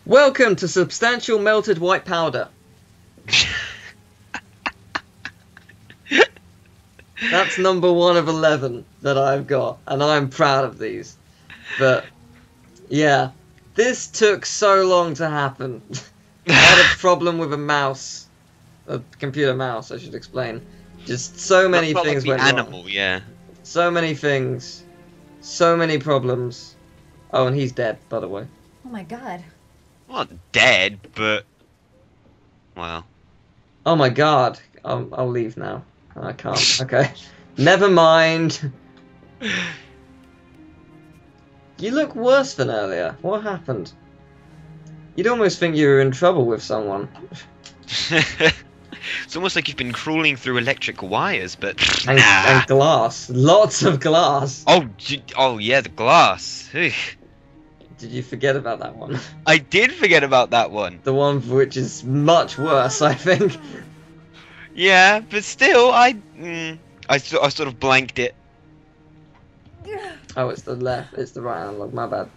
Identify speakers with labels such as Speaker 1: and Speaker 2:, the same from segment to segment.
Speaker 1: Welcome to substantial melted white powder. That's number 1 of 11 that I've got, and I'm proud of these. But, yeah, this took so long to happen. I had a problem with a mouse. A computer mouse, I should explain. Just so many things went
Speaker 2: wrong. Yeah.
Speaker 1: So many things. So many problems. Oh, and he's dead, by the way.
Speaker 3: Oh my god.
Speaker 2: Well, not dead, but... well.
Speaker 1: Oh my god. I'll leave now. I can't. Okay. Never mind. You look worse than earlier. What happened? You'd almost think you were in trouble with someone.
Speaker 2: It's almost like you've been crawling through electric wires, but
Speaker 1: and,
Speaker 2: nah.
Speaker 1: And glass. Lots of glass.
Speaker 2: Oh yeah, the glass. Ugh.
Speaker 1: Did you forget about that one?
Speaker 2: I did forget about that one.
Speaker 1: The one which is much worse, I think.
Speaker 2: Yeah, but still, I sort of blanked it.
Speaker 1: Oh, it's the left. It's the right analog. My bad.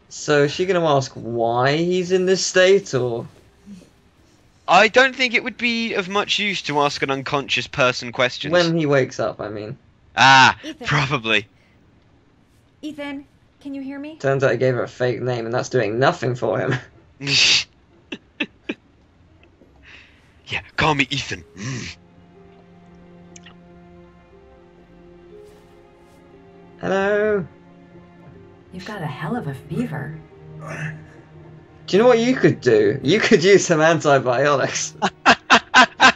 Speaker 1: So, is she going to ask why he's in this state, or...?
Speaker 2: I don't think it would be of much use to ask an unconscious person questions.
Speaker 1: When he wakes up, I mean.
Speaker 2: Ah,
Speaker 3: Ethan.
Speaker 2: probably.
Speaker 3: Ethan, can you hear me?
Speaker 1: Turns out he gave her a fake name, and that's doing nothing for him.
Speaker 2: Yeah, call me Ethan.
Speaker 1: Hello?
Speaker 3: You've got a hell of a fever.
Speaker 1: Do you know what you could do? You could use some antibiotics.
Speaker 3: Are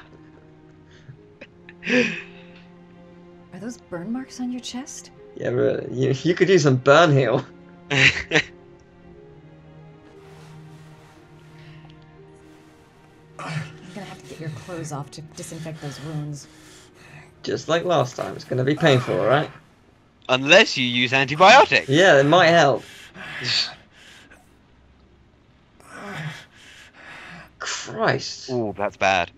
Speaker 3: those burn marks on your chest?
Speaker 1: Yeah, but you could use some burn heal.
Speaker 3: You're gonna have to get your clothes off to disinfect those wounds.
Speaker 1: Just like last time. It's gonna be painful, alright?
Speaker 2: Unless you use antibiotics.
Speaker 1: Yeah, it might help. Christ.
Speaker 2: Oh, that's bad.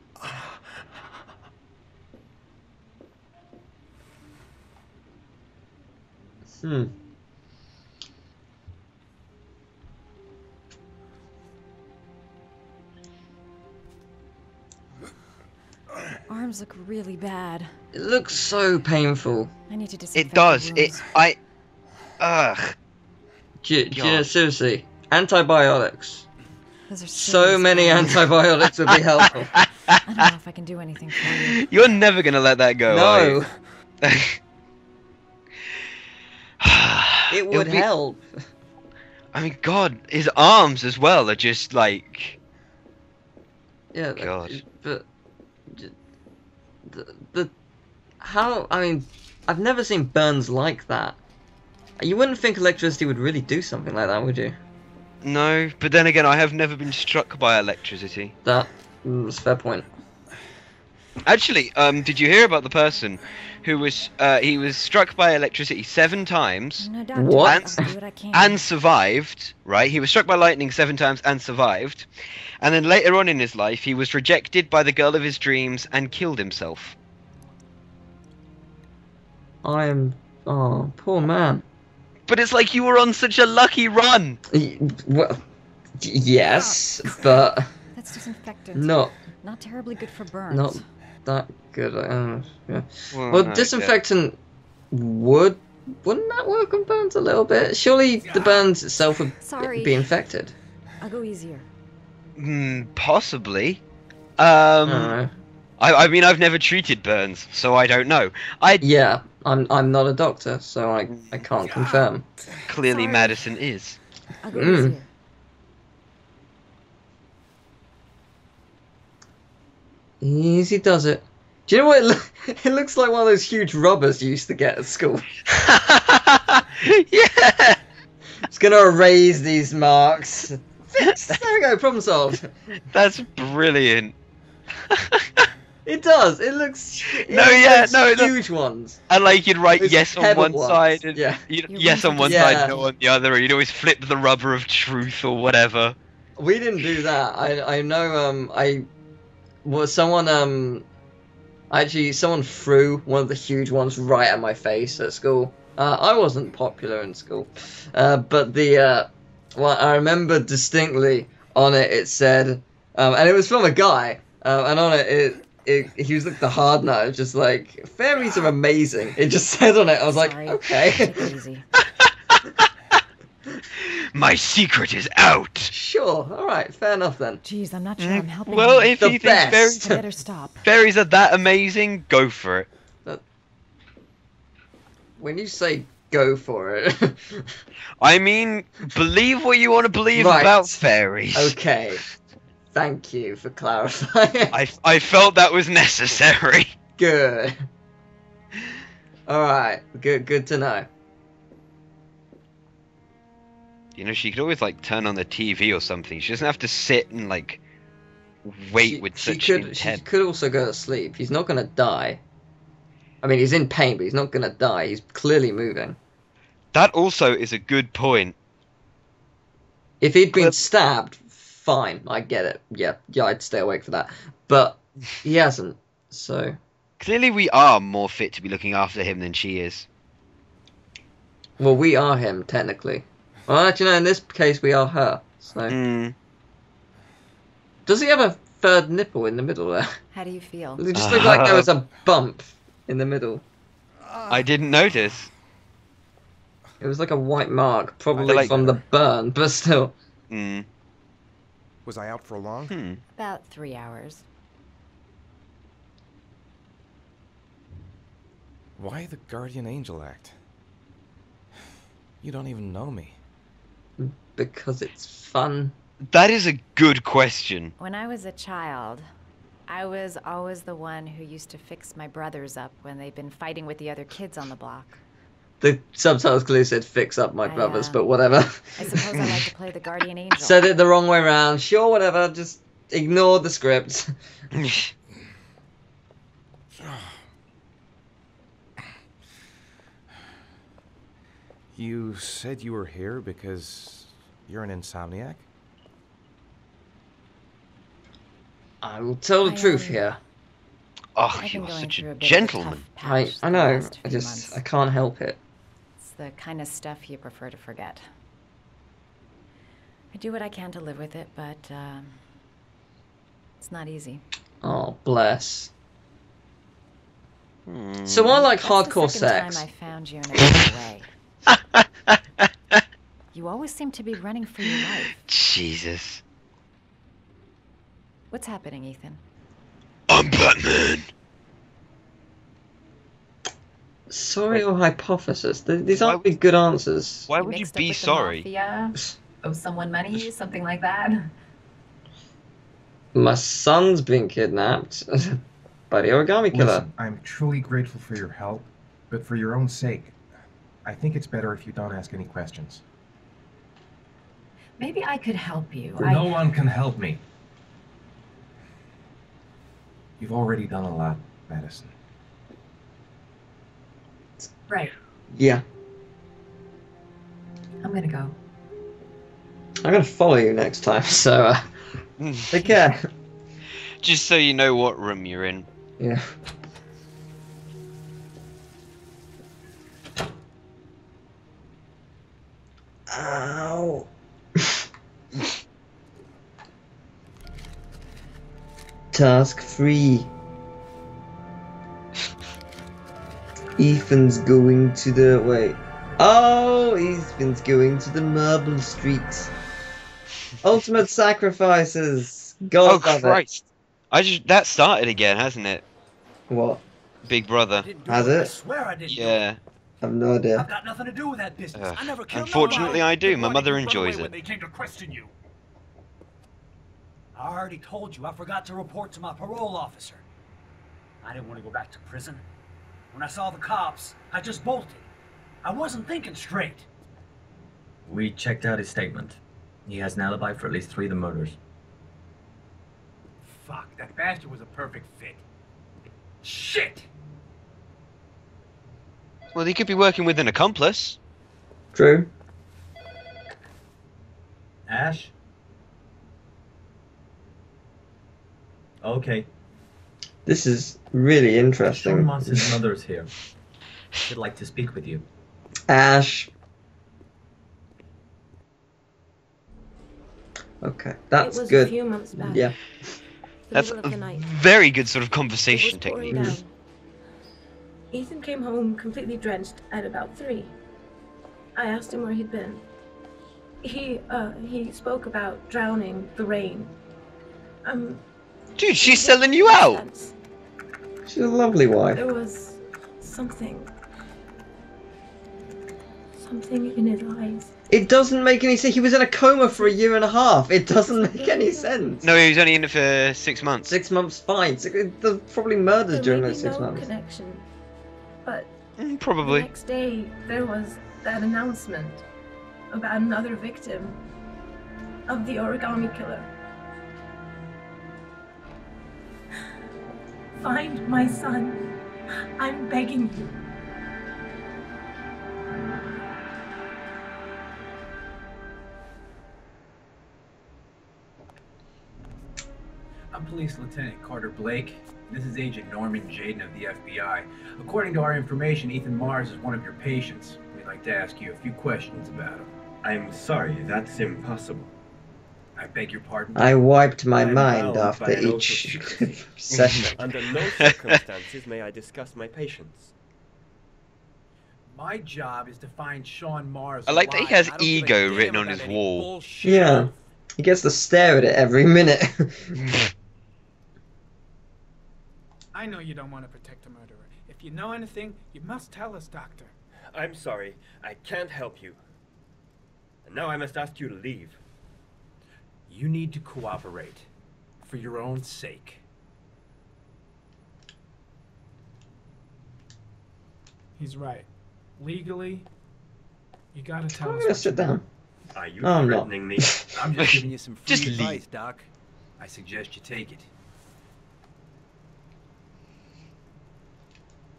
Speaker 3: Arms look really bad.
Speaker 1: It looks so painful.
Speaker 3: I need to disinfect
Speaker 2: It does.
Speaker 3: the wounds.
Speaker 2: Ugh.
Speaker 1: Seriously. Antibiotics.
Speaker 3: Those are
Speaker 1: So
Speaker 3: serious
Speaker 1: many
Speaker 3: wounds.
Speaker 1: antibiotics would be helpful.
Speaker 3: I don't know if I can do anything for you.
Speaker 2: You're never gonna let that go, are you?
Speaker 1: No. It would help.
Speaker 2: I mean, God, his arms as well are just like...
Speaker 1: Yeah,
Speaker 2: God.
Speaker 1: but how? I mean, I've never seen burns like that. You wouldn't think electricity would really do something like that, would you?
Speaker 2: No, but then again, I have never been struck by electricity.
Speaker 1: That's a fair point.
Speaker 2: Actually, did you hear about the person who was he was struck by electricity 7 times
Speaker 3: No, doctor,
Speaker 1: What?
Speaker 3: I'll do what I can.
Speaker 2: and survived? Right, he was struck by lightning 7 times and survived, and then later on in his life, he was rejected by the girl of his dreams and killed himself.
Speaker 1: Oh, poor man.
Speaker 2: But it's like you were on such a lucky run.
Speaker 1: Well, yes, but
Speaker 3: That's disinfectant.
Speaker 1: not
Speaker 3: terribly good for burns.
Speaker 1: not that good. Yeah.
Speaker 2: Well,
Speaker 1: Well,
Speaker 2: no,
Speaker 1: disinfectant wouldn't that work on burns a little bit? Surely the burns itself would
Speaker 3: Sorry.
Speaker 1: be infected.
Speaker 3: I'll go easier.
Speaker 2: Possibly.
Speaker 1: I don't know.
Speaker 2: I mean, I've never treated burns, so I don't know.
Speaker 1: Yeah, I'm not a doctor, so I can't confirm.
Speaker 2: Clearly,
Speaker 3: Sorry.
Speaker 2: Madison is.
Speaker 3: I'll go
Speaker 1: Mm.
Speaker 3: easier.
Speaker 1: Easy does it. Do you know what it looks like? One of those huge rubbers you used to get at school.
Speaker 2: Yeah.
Speaker 1: It's gonna erase these marks. There we go, problem solved.
Speaker 2: That's brilliant.
Speaker 1: It does. It looks. Huge ones.
Speaker 2: And like you'd write
Speaker 1: Those
Speaker 2: yes on
Speaker 1: pebble
Speaker 2: one
Speaker 1: ones.
Speaker 2: side and
Speaker 1: Yeah.
Speaker 2: yes on one
Speaker 1: Yeah.
Speaker 2: side, no on the other, or you'd always flip the rubber of truth or whatever.
Speaker 1: We didn't do that. I know. I was someone. Actually, someone threw one of the huge ones right at my face at school. I wasn't popular in school, but well, I remember distinctly on it. It said, and it was from a guy, and on he was like the hard nut, just like fairies are amazing. It just said on it. I was
Speaker 3: Sorry.
Speaker 1: like, okay.
Speaker 3: Take it easy.
Speaker 2: My secret is out.
Speaker 1: Sure, all right, fair enough then.
Speaker 3: Jeez, I'm not sure I'm helping
Speaker 2: Well,
Speaker 3: him.
Speaker 2: if
Speaker 1: The
Speaker 2: he thinks
Speaker 1: best.
Speaker 3: I better stop.
Speaker 2: fairies are that amazing, go for it.
Speaker 1: When you say go for it,
Speaker 2: I mean, believe what you want to believe
Speaker 1: Right.
Speaker 2: about fairies.
Speaker 1: okay. Thank you for clarifying.
Speaker 2: I felt that was necessary.
Speaker 1: Good. All right, good to know.
Speaker 2: You know, she could always like turn on the TV or something. She doesn't have to sit and like wait with such
Speaker 1: She
Speaker 2: intent.
Speaker 1: could also go to sleep. He's not gonna die. I mean, he's in pain, but he's not gonna die. He's clearly moving.
Speaker 2: That also is a good point.
Speaker 1: If he'd been
Speaker 2: Clip-
Speaker 1: stabbed, fine, I get it. Yeah, I'd stay awake for that. But he hasn't, so.
Speaker 2: Clearly, we are more fit to be looking after him than she is.
Speaker 1: Well, we are him, technically. Well, actually, no, in this case, we are her. So. Does he have a third nipple in the middle there?
Speaker 3: How do you feel?
Speaker 1: It just looked like there was a bump in the middle.
Speaker 2: I didn't notice.
Speaker 1: It was like a white mark, probably
Speaker 2: like-
Speaker 1: from the burn, but still.
Speaker 4: Was I out for long?
Speaker 3: About 3 hours.
Speaker 4: Why the guardian angel act? You don't even know me.
Speaker 1: Because it's fun.
Speaker 2: That is a good question.
Speaker 3: When I was a child, I was always the one who used to fix my brothers up when they'd been fighting with the other kids on the block.
Speaker 1: The subtitles clearly said fix up my brothers, but whatever.
Speaker 3: I suppose I like to play the guardian angel.
Speaker 1: Said it the wrong way round. Sure, whatever. Just ignore the script.
Speaker 4: You said you were here because you're an insomniac?
Speaker 1: I will tell the
Speaker 3: I,
Speaker 1: truth
Speaker 3: um,
Speaker 1: here.
Speaker 2: Oh,
Speaker 3: I've
Speaker 2: you
Speaker 3: been
Speaker 2: are
Speaker 3: going
Speaker 2: such
Speaker 3: through
Speaker 2: a
Speaker 3: a bit of a
Speaker 2: gentleman.
Speaker 3: tough patch
Speaker 1: I
Speaker 3: the
Speaker 1: know.
Speaker 3: last
Speaker 1: I
Speaker 3: few
Speaker 1: just
Speaker 3: months.
Speaker 1: I can't help it.
Speaker 3: It's the kind of stuff you prefer to forget. I do what I can to live with it, but it's not easy.
Speaker 1: Oh, bless. So I like
Speaker 3: That's
Speaker 1: hardcore
Speaker 3: the second
Speaker 1: sex.
Speaker 3: time I found you in a bad way. You always seem to be running for your life.
Speaker 2: Jesus.
Speaker 3: What's happening, Ethan?
Speaker 2: I'm Batman.
Speaker 1: Sorry or hypothesis? These
Speaker 2: Why
Speaker 1: aren't really good answers.
Speaker 2: Why
Speaker 5: You
Speaker 2: would you
Speaker 5: mixed up
Speaker 2: be
Speaker 5: with the
Speaker 2: sorry?
Speaker 5: mafia, owe someone money, something like that.
Speaker 1: My son's been kidnapped by the origami killer.
Speaker 6: Listen, I'm truly grateful for your help, but for your own sake, I think it's better if you don't ask any questions.
Speaker 5: Maybe I could help you.
Speaker 6: No one can help me. You've already done a lot, Madison.
Speaker 5: Right.
Speaker 1: Yeah.
Speaker 5: I'm gonna go.
Speaker 1: I'm gonna follow you next time, so take care.
Speaker 2: Just so you know what room you're in.
Speaker 1: Yeah. Ow. Task 3. Ethan's going to the... wait. Oh, Ethan's going to the Marble Street. Ultimate sacrifices. God
Speaker 2: Oh
Speaker 1: love
Speaker 2: Christ! That started again, hasn't it?
Speaker 1: it. What?
Speaker 2: Big Brother.
Speaker 1: Has
Speaker 7: I
Speaker 1: it?
Speaker 7: swear I didn't.
Speaker 2: Yeah.
Speaker 1: I have no idea.
Speaker 7: I've got nothing to do with that business.
Speaker 2: Ugh.
Speaker 7: I never killed
Speaker 2: Unfortunately,
Speaker 7: nobody.
Speaker 2: I do. My
Speaker 7: Why
Speaker 2: mother
Speaker 7: did you run
Speaker 2: enjoys
Speaker 7: away
Speaker 2: it.
Speaker 7: When they came to question you. I already told you I forgot to report to my parole officer. I didn't want to go back to prison. When I saw the cops, I just bolted. I wasn't thinking straight.
Speaker 8: We checked out his statement. He has an alibi for at least 3 of the murders.
Speaker 7: Fuck, that bastard was a perfect fit. Shit!
Speaker 2: Well, he could be working with an accomplice.
Speaker 1: True.
Speaker 8: Ash? Okay.
Speaker 1: This is really
Speaker 8: Sean
Speaker 1: interesting.
Speaker 8: Moss's mother's here. She'd like to speak with you.
Speaker 1: Ash. Okay, that's
Speaker 9: it was
Speaker 1: good.
Speaker 9: a few months back.
Speaker 1: Yeah.
Speaker 9: The
Speaker 2: That's
Speaker 9: middle
Speaker 2: a
Speaker 9: of the night.
Speaker 2: very good sort of
Speaker 9: It was
Speaker 2: conversation
Speaker 9: pouring
Speaker 2: technique.
Speaker 9: down. Ethan came home completely drenched at about 3. I asked him where he'd been. He spoke about drowning, the rain.
Speaker 2: Dude, she's selling you out.
Speaker 9: sense.
Speaker 1: She's a lovely wife.
Speaker 9: There was something in his eyes.
Speaker 1: It doesn't make any sense. He was in a coma for 1.5 years. It doesn't make any sense.
Speaker 2: No, he was only in it for 6 months.
Speaker 1: 6 months, fine. There's probably murders
Speaker 9: There
Speaker 1: during
Speaker 9: may
Speaker 1: those
Speaker 9: be
Speaker 1: 6
Speaker 9: no
Speaker 1: months.
Speaker 9: connection, but the
Speaker 2: Probably.
Speaker 9: next day there was that announcement about another victim of the origami killer. Find my son. I'm begging you.
Speaker 10: I'm Police Lieutenant Carter Blake. This is Agent Norman Jaden of the FBI. According to our information, Ethan Mars is one of your patients. We'd like to ask you a few questions about him.
Speaker 11: I'm sorry, that's impossible.
Speaker 10: I beg your pardon?
Speaker 1: I wiped my
Speaker 11: I'm
Speaker 1: mind
Speaker 11: bound
Speaker 1: after
Speaker 11: by an oath of
Speaker 1: each
Speaker 11: secrecy.
Speaker 1: session.
Speaker 11: Under no circumstances may I discuss my patients.
Speaker 10: My job is to find Sean Mars.
Speaker 2: I like that he
Speaker 10: alive.
Speaker 2: has
Speaker 10: I don't give a
Speaker 2: ego
Speaker 10: damn
Speaker 2: written on
Speaker 10: about
Speaker 2: his
Speaker 10: any
Speaker 2: wall.
Speaker 10: bullshit.
Speaker 1: Yeah. He gets to stare at it every minute.
Speaker 12: I know you don't want to protect a murderer. If you know anything, you must tell us, Doctor.
Speaker 11: I'm sorry, I can't help you. And now I must ask you to leave.
Speaker 10: You need to cooperate. For your own sake.
Speaker 12: He's right. Legally, you gotta tell
Speaker 1: I'm
Speaker 12: us.
Speaker 1: gonna
Speaker 12: what
Speaker 1: sit
Speaker 12: you
Speaker 1: down.
Speaker 11: Are you
Speaker 1: Oh, I'm not.
Speaker 11: threatening me?
Speaker 10: I'm just giving you some free
Speaker 2: Just
Speaker 10: advice,
Speaker 2: leave.
Speaker 10: Doc. I suggest you take it.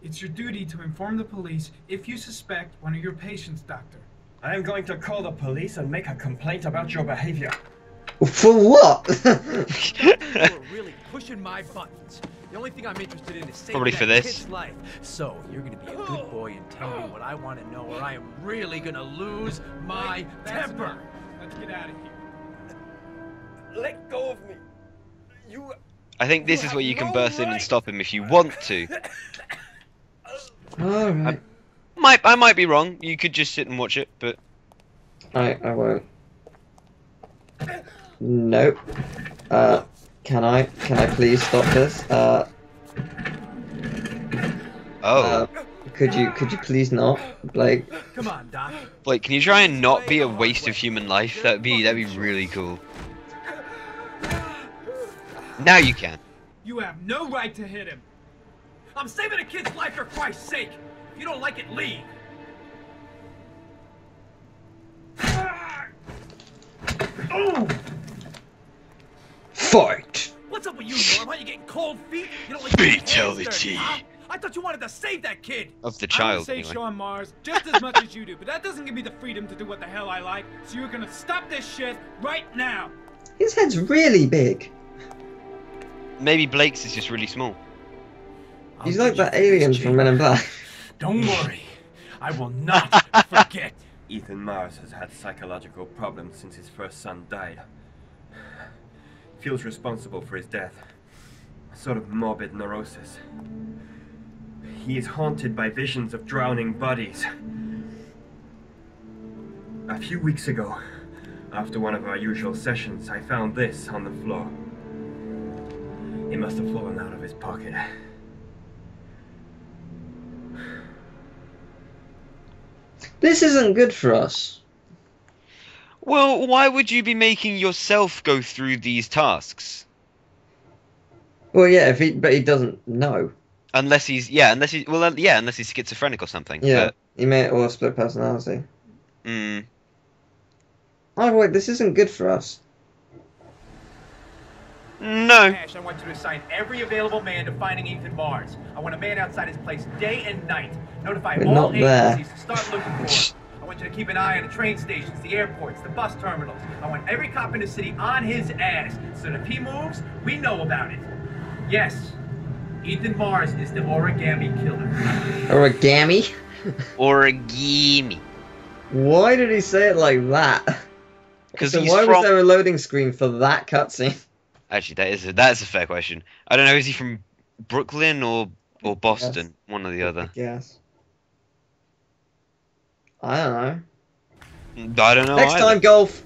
Speaker 12: It's your duty to inform the police if you suspect one of your patients, Doctor.
Speaker 11: I am going to call the police and make a complaint about your behavior.
Speaker 1: For what?
Speaker 10: You're really pushing my buttons. The only thing I'm interested in is saving
Speaker 2: Probably
Speaker 10: that
Speaker 2: for this.
Speaker 10: kid's life. So you're gonna be a good boy and tell me what I want to know, or I am really gonna lose my temper.
Speaker 12: Let's get out of here.
Speaker 11: Let go of me. You.
Speaker 2: I think this is where you can burst in and stop him if you want to.
Speaker 1: Alright.
Speaker 2: I might be wrong. You could just sit and watch it, but
Speaker 1: I won't. Nope. Can I please stop this? Could you please not, Blake?
Speaker 10: Come on, Doc.
Speaker 2: Blake, can you try and not be a waste of human life? That'd be really cool. Now you can.
Speaker 12: You have no right to hit him.
Speaker 10: I'm saving a kid's life for Christ's sake. If you don't like it, leave.
Speaker 1: Fight!
Speaker 10: What's up with you, Norm? Are you getting cold feet? You don't like
Speaker 2: Fatality.
Speaker 10: huh? I thought you wanted to save that kid.
Speaker 2: Of the
Speaker 12: I would
Speaker 2: child,
Speaker 12: say
Speaker 2: anyway.
Speaker 12: Sean Mars just as much as you do, but that doesn't give me the freedom to do what the hell I like. So you're gonna stop this shit right now.
Speaker 1: His head's really big.
Speaker 2: Maybe Blake's is just really small.
Speaker 1: He's like that alien from Men in Black.
Speaker 10: Don't worry. I will not forget.
Speaker 11: Ethan Mars has had psychological problems since his first son died. Feels responsible for his death. A sort of morbid neurosis. He is haunted by visions of drowning bodies. A few weeks ago, after one of our usual sessions, I found this on the floor. It must have fallen out of his pocket.
Speaker 1: This isn't good for us.
Speaker 2: Well, why would you be making yourself go through these tasks?
Speaker 1: Well, yeah, but he doesn't know.
Speaker 2: Unless he's unless he's schizophrenic or something.
Speaker 1: Yeah, he may or split personality.
Speaker 2: Hmm.
Speaker 1: Oh wait, this isn't good for us.
Speaker 2: No.
Speaker 10: Ash, I want you to assign every available man to finding Ethan Mars. I want a man outside his place day and night. Notify
Speaker 1: We're
Speaker 10: all
Speaker 1: not there.
Speaker 10: agencies to start looking for him. I want you to keep an eye on the train stations, the airports, the bus terminals. I want every cop in the city on his ass, so that if he moves, we know about it. Yes, Ethan Mars is the origami killer.
Speaker 1: Origami?
Speaker 2: Origami.
Speaker 1: Why did he say it like that?
Speaker 2: 'Cause
Speaker 1: So
Speaker 2: he's
Speaker 1: why was
Speaker 2: from-
Speaker 1: there a loading screen for that cutscene?
Speaker 2: Actually, that is a fair question. I don't know. Is he from Brooklyn or Boston? One or the other.
Speaker 1: Yes. I don't know.
Speaker 2: I don't know.
Speaker 1: Next
Speaker 2: either.
Speaker 1: time, golf.